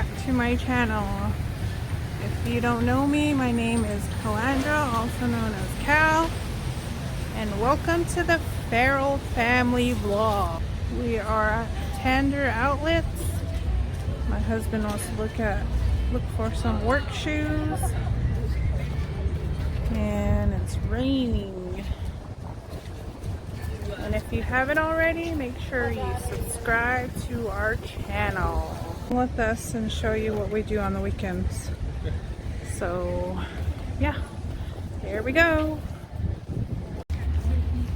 back to my channel. If you don't know me, my name is Calandra, also known as Cal, and welcome to the Farrell Family Vlog. We are at Tander Outlets. My husband wants to look for some work shoes, and it's raining. And if you haven't already, make sure you subscribe to our channel with us and show you what we do on the weekends. So yeah, here we go.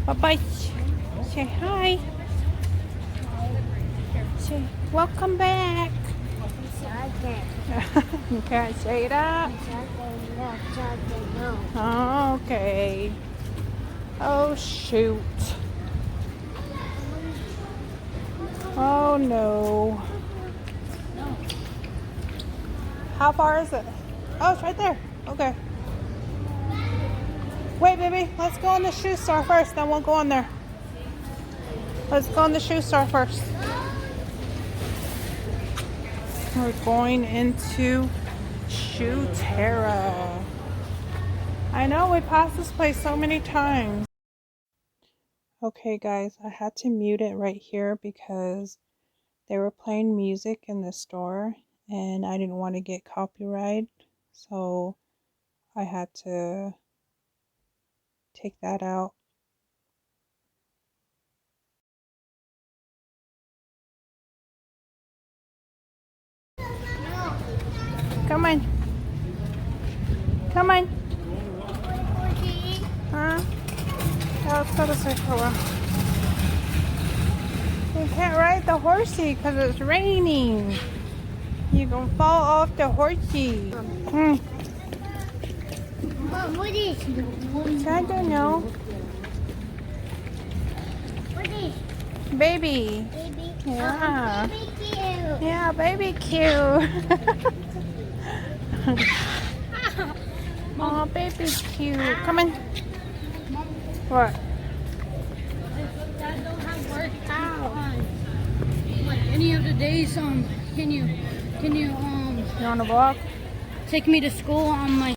Bye-bye. Say hi. Say welcome back. You can't say that? Oh, okay. Oh shoot. Oh no. How far is it? Oh, it's right there. Okay. Wait, baby. Let's go in the shoe store first, then we'll go in there. Let's go in the shoe store first. We're going into Shoe Terra. I know, we passed this place so many times. Okay guys, I had to mute it right here because they were playing music in the store and I didn't want to get copyright, so I had to take that out. Come on. Come on. Huh? Yeah, let's go this way for a while. You can't ride the horsey because it's raining. You're going to fall off the horsey. Mom, what is it? I don't know. What is Baby. baby? Yeah. Baby cute. Yeah, baby cute. Oh, baby cute. Come on. What? Dad don't have work out. Like any of the days, can you You want to walk? take me to school on my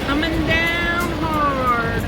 Coming down hard.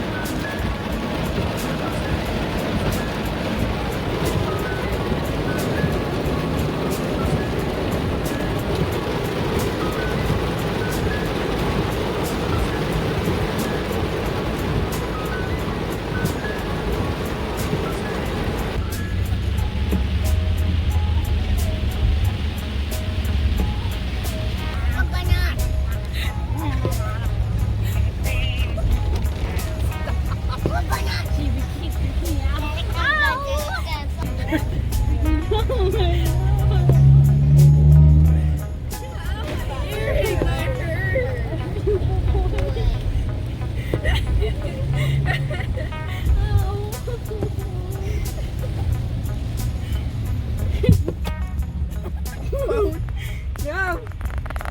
No.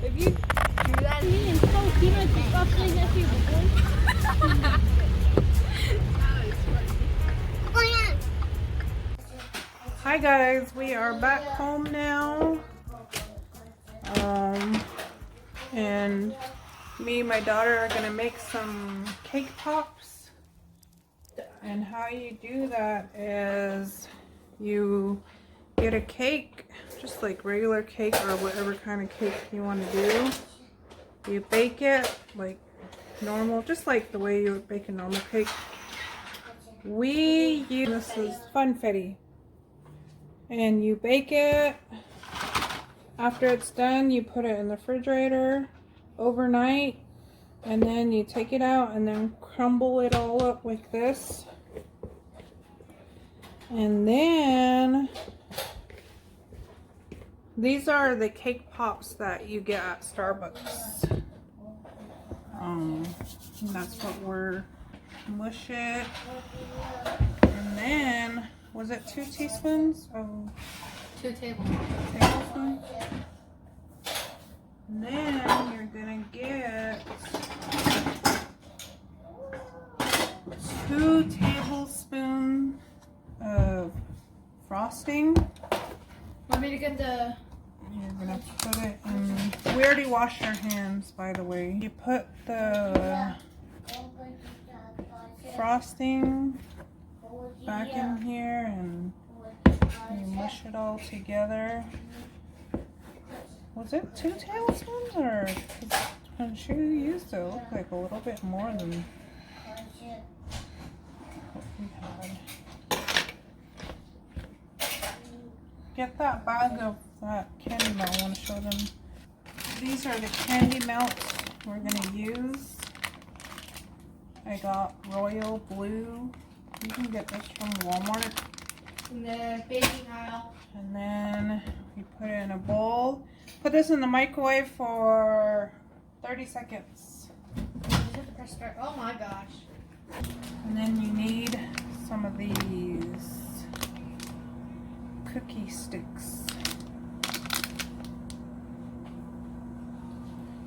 If you do that to me and throw peanuts and stuff like that to you before. Hi guys, we are back home now. And me and my daughter are gonna make some cake pops. And how you do that is you get a cake, just like regular cake or whatever kind of cake you want to do. You bake it like normal, just like the way you would bake a normal cake. We use, this is funfetti, and you bake it. After it's done, you put it in the refrigerator overnight, and then you take it out and then crumble it all up like this. And then these are the cake pops that you get at Starbucks. And that's what we're mush it. And then, was it 2 teaspoons? Oh, 2 tablespoons. tablespoons. And then you're gonna get 2 tablespoons of frosting. Want me to get the... You're gonna put it in. We already washed our hands, by the way. You put the frosting back in here and you mush it all together. Was it 2 tablespoons or? When she used it looked like a little bit more than what we had. Get that bag of that candy melt. I want to show them. These are the candy melts we're gonna use. I got Royal Blue. You can get this from Walmart. In the baking aisle. And then you put it in a bowl. Put this in the microwave for 30 seconds. Just have to press start. Oh my gosh. And then you need some of these cookie sticks.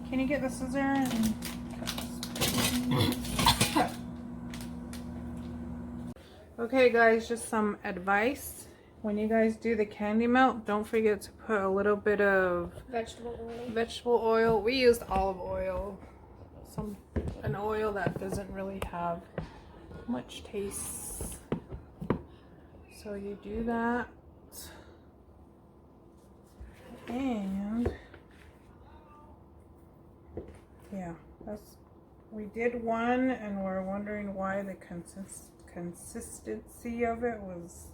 Can you get the scissor and cut this? Okay guys, just some advice. When you guys do the candy melt, don't forget to put a little bit of vegetable oil. We used olive oil. An oil that doesn't really have much taste. So you do that. And yeah, we did one and we're wondering why the consistency of it was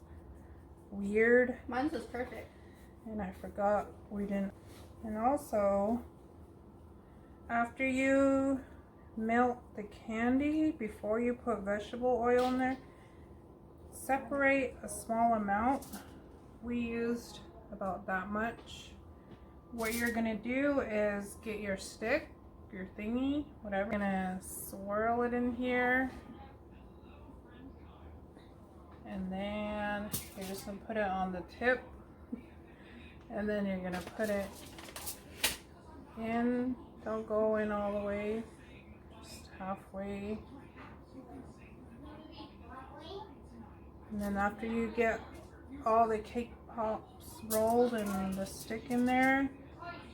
weird. Mine was perfect. And I forgot we didn't. And also, after you melt the candy, before you put vegetable oil in there, separate a small amount. We used about that much. What you're gonna do is get your stick, your thingy, whatever. You're gonna swirl it in here. And then you're just gonna put it on the tip. And then you're gonna put it in. Don't go in all the way, just halfway. And then after you get all the cake pops rolled and the stick in there,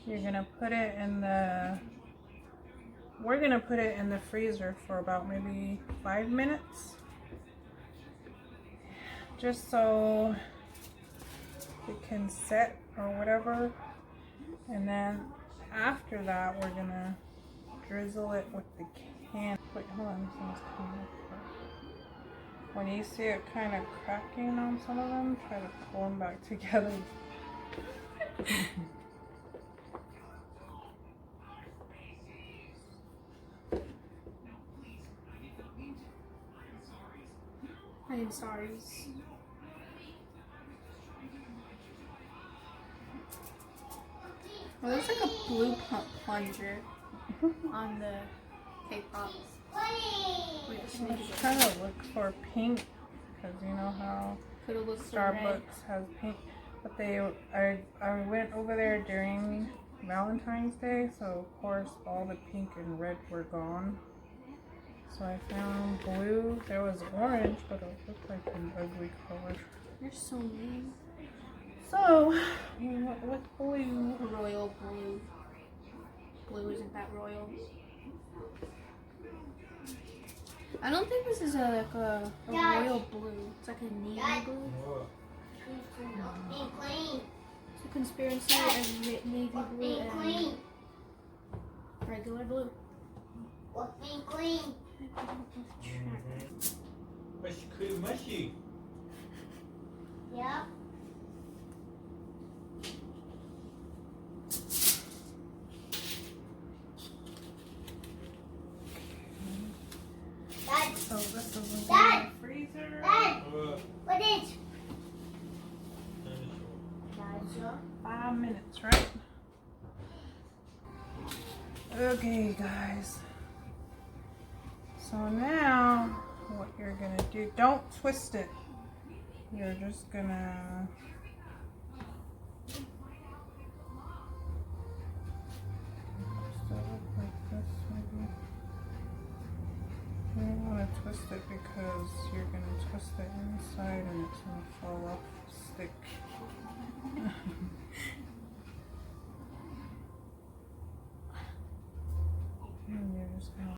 you're gonna put it in the, we're gonna put it in the freezer for about maybe 5 minutes. Just so it can set or whatever. And then after that, we're gonna drizzle it with the can. Wait, hold on, this one's coming up. When you see it kind of cracking on some of them, try to pull them back together. I am sorry. Well, there's like a blue plunger on the cake pops. We just need to get Trying to look for pink, because you know how could have looked for red. Starbucks has pink. But I went over there during Valentine's Day, so of course all the pink and red were gone. So I found blue. There was orange, but it looked like an ugly color. You're so mean. So we went with blue. Royal blue. Blue isn't that royal. I don't think this is a royal blue. It's like a navy blue. It's a conspiracy of navy blue and regular blue. Walking queen. Mushy cream mushy. Yep. Dad, So this is in Dad! the freezer. Dad, Uh, what is? dinosaur. Dinosaur. 5 minutes, right? Okay, guys. So now, what you're gonna do, don't twist it. You're just gonna still look like this, maybe. You don't want to twist it because you're gonna twist it inside and it's gonna fall off the stick. And you're just gonna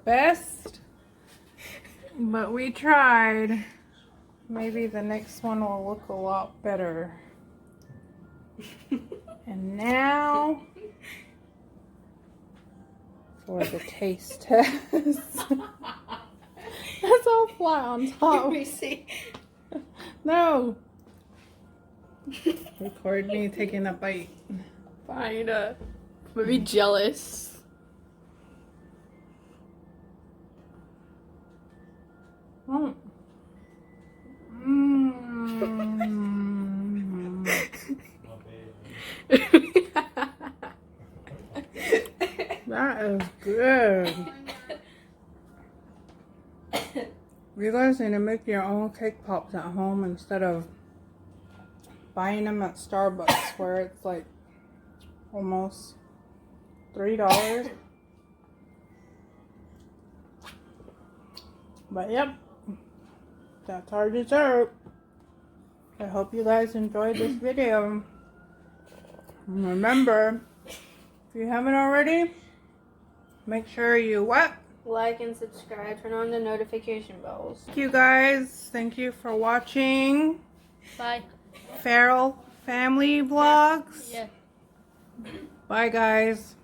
best, but we tried. Maybe the next one will look a lot better. And now for the taste test. That's all flat on top. Let me see. No. Record me taking a bite. Fine. Maybe jealous. Mm. Mm. That is good. You guys need to make your own cake pops at home instead of buying them at Starbucks where it's like almost $3. But yep, that's our dessert. I hope you guys enjoyed this video. And remember, if you haven't already, make sure you what? Like and subscribe. Turn on the notification bells. Thank you guys. Thank you for watching Bye. Feral Family Vlogs. Yeah. Bye guys.